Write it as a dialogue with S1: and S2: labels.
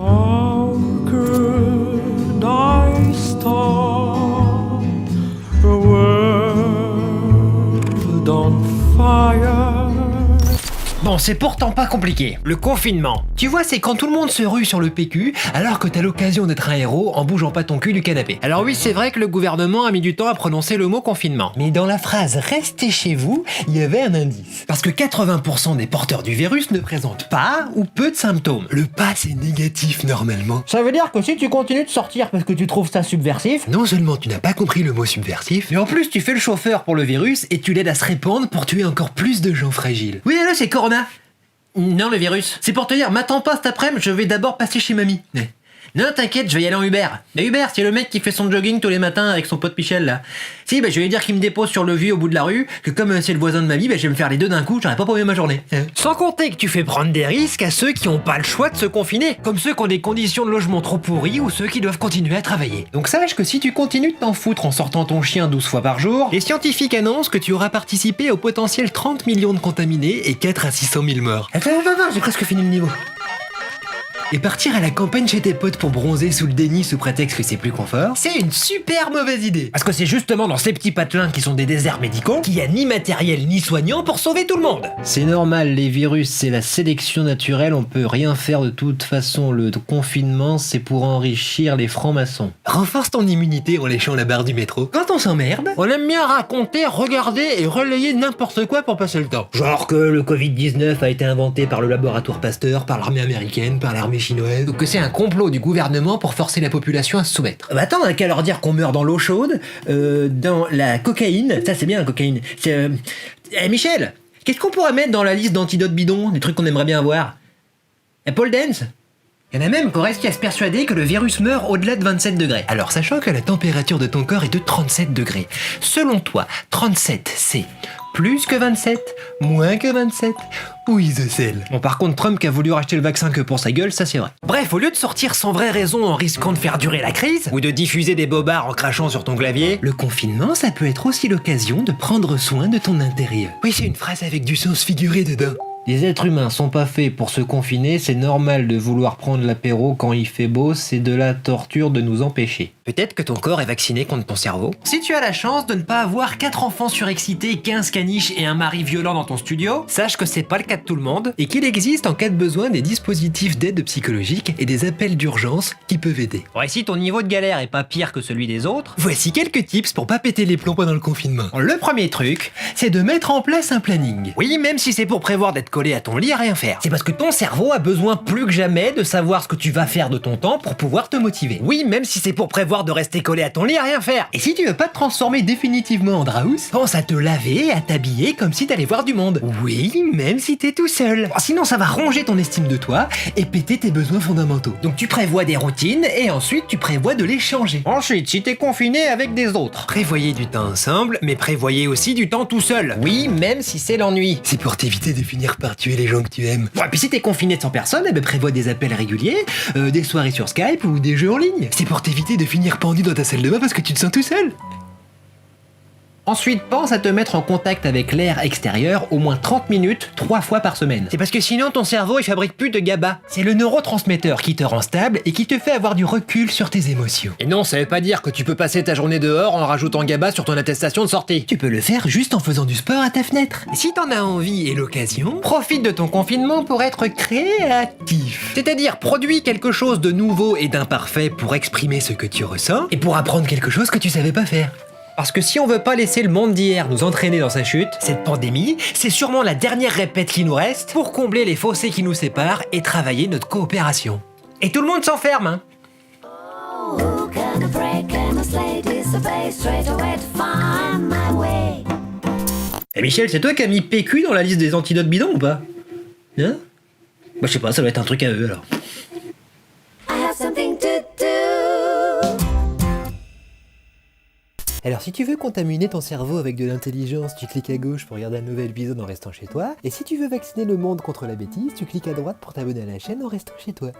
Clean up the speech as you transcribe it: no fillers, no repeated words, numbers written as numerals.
S1: How could I start a world on fire?
S2: Bon, c'est pourtant pas compliqué. Le confinement. Tu vois, c'est quand tout le monde se rue sur le PQ, alors que t'as l'occasion d'être un héros en bougeant pas ton cul du canapé. Alors oui, c'est vrai que le gouvernement a mis du temps à prononcer le mot confinement. Mais dans la phrase « restez chez vous », il y avait un indice. Parce que 80% des porteurs du virus ne présentent pas ou peu de symptômes. Le pass est négatif normalement.
S3: Ça veut dire que si tu continues de sortir parce que tu trouves ça subversif,
S2: Non seulement tu n'as pas compris le mot subversif, mais en plus tu fais le chauffeur pour le virus et tu l'aides à se répandre pour tuer encore plus de gens fragiles. Oui, là c'est Corona. Non, le virus. C'est pour te dire, m'attends pas cet après-midi, je vais d'abord passer chez mamie. Non, t'inquiète, je vais y aller en Uber. Mais Uber, c'est le mec qui fait son jogging tous les matins avec son pote Michel, là. Si, je vais lui dire qu'il me dépose sur le vieux au bout de la rue, que comme c'est le voisin de mamie, je vais me faire les deux d'un coup, j'aurais pas paumé ma journée. Sans compter que tu fais prendre des risques à ceux qui ont pas le choix de se confiner, comme ceux qui ont des conditions de logement trop pourries ou ceux qui doivent continuer à travailler. Donc sache que si tu continues de t'en foutre en sortant ton chien 12 fois par jour, les scientifiques annoncent que tu auras participé au potentiel 30 millions de contaminés et 4 à 600 000 morts. Attends, j'ai presque fini le niveau. Et partir à la campagne chez tes potes pour bronzer sous le déni sous prétexte que c'est plus confort, c'est une super mauvaise idée. Parce que c'est justement dans ces petits patelins qui sont des déserts médicaux qu'il y a ni matériel ni soignant pour sauver tout le monde. C'est normal, les virus, c'est la sélection naturelle, on peut rien faire de toute façon. Le confinement, c'est pour enrichir les francs-maçons. Renforce ton immunité en léchant la barre du métro. Quand on s'emmerde, on aime bien raconter, regarder et relayer n'importe quoi pour passer le temps. Genre que le Covid-19 a été inventé par le laboratoire Pasteur, par l'armée américaine, par l'armée chinoise, ou que c'est un complot du gouvernement pour forcer la population à se soumettre. Bah attends, on a qu'à leur dire qu'on meurt dans l'eau chaude, dans la cocaïne, ça c'est bien la cocaïne, c'est... Michel, qu'est-ce qu'on pourrait mettre dans la liste d'antidotes bidons, des trucs qu'on aimerait bien avoir? La pole dance? Il y en a même qui restent à se persuader que le virus meurt au-delà de 27 degrés. Alors sachant que la température de ton corps est de 37 degrés, selon toi, 37 c'est plus que 27, moins que 27 ou isocèle? Bon, par contre, Trump qui a voulu racheter le vaccin que pour sa gueule, ça c'est vrai. Bref, au lieu de sortir sans vraie raison en risquant de faire durer la crise, ou de diffuser des bobards en crachant sur ton clavier, le confinement, ça peut être aussi l'occasion de prendre soin de ton intérieur. Oui, c'est une phrase avec du sens figuré dedans. Les êtres humains sont pas faits pour se confiner, c'est normal de vouloir prendre l'apéro quand il fait beau, c'est de la torture de nous empêcher. Peut-être que ton corps est vacciné contre ton cerveau. Si tu as la chance de ne pas avoir 4 enfants surexcités, 15 caniches et un mari violent dans ton studio, sache que c'est pas le cas de tout le monde et qu'il existe en cas de besoin des dispositifs d'aide psychologique et des appels d'urgence qui peuvent aider. Bon, et si ton niveau de galère est pas pire que celui des autres, voici quelques tips pour pas péter les plombs pendant le confinement. Le premier truc, c'est de mettre en place un planning. Oui, même si c'est pour prévoir d'être collé à ton lit à rien faire. C'est parce que ton cerveau a besoin plus que jamais de savoir ce que tu vas faire de ton temps pour pouvoir te motiver. Oui, même si c'est pour prévoir de rester collé à ton lit à rien faire. Et si tu veux pas te transformer définitivement en Draus, pense à te laver et à t'habiller comme si t'allais voir du monde. Oui, même si t'es tout seul. Bon, sinon ça va ronger ton estime de toi et péter tes besoins fondamentaux. Donc tu prévois des routines et ensuite tu prévois de les changer. Ensuite, si t'es confiné avec des autres, prévoyez du temps ensemble, mais prévoyez aussi du temps tout seul. Oui, même si c'est l'ennui. C'est pour t'éviter de finir par tuer les gens que tu aimes. Bon, et puis si t'es confiné de 100 personnes, prévois des appels réguliers, des soirées sur Skype ou des jeux en ligne. C'est pour t'éviter de finir pendu dans ta salle de bain parce que tu te sens tout seul. Ensuite, pense à te mettre en contact avec l'air extérieur au moins 30 minutes, 3 fois par semaine. C'est parce que sinon ton cerveau il fabrique plus de GABA. C'est le neurotransmetteur qui te rend stable et qui te fait avoir du recul sur tes émotions. Et non, ça veut pas dire que tu peux passer ta journée dehors en rajoutant GABA sur ton attestation de sortie. Tu peux le faire juste en faisant du sport à ta fenêtre. Et si t'en as envie et l'occasion, profite de ton confinement pour être créatif. C'est-à-dire produis quelque chose de nouveau et d'imparfait pour exprimer ce que tu ressens et pour apprendre quelque chose que tu savais pas faire. Parce que si on veut pas laisser le monde d'hier nous entraîner dans sa chute, cette pandémie, c'est sûrement la dernière répète qui nous reste pour combler les fossés qui nous séparent et travailler notre coopération. Et tout le monde s'enferme, hein. Et Michel, c'est toi qui as mis PQ dans la liste des antidotes bidons ou pas? Hein? Bah je sais pas, ça doit être un truc à eux alors. Alors si tu veux contaminer ton cerveau avec de l'intelligence, tu cliques à gauche pour regarder un nouvel épisode en restant chez toi. Et si tu veux vacciner le monde contre la bêtise, tu cliques à droite pour t'abonner à la chaîne en restant chez toi.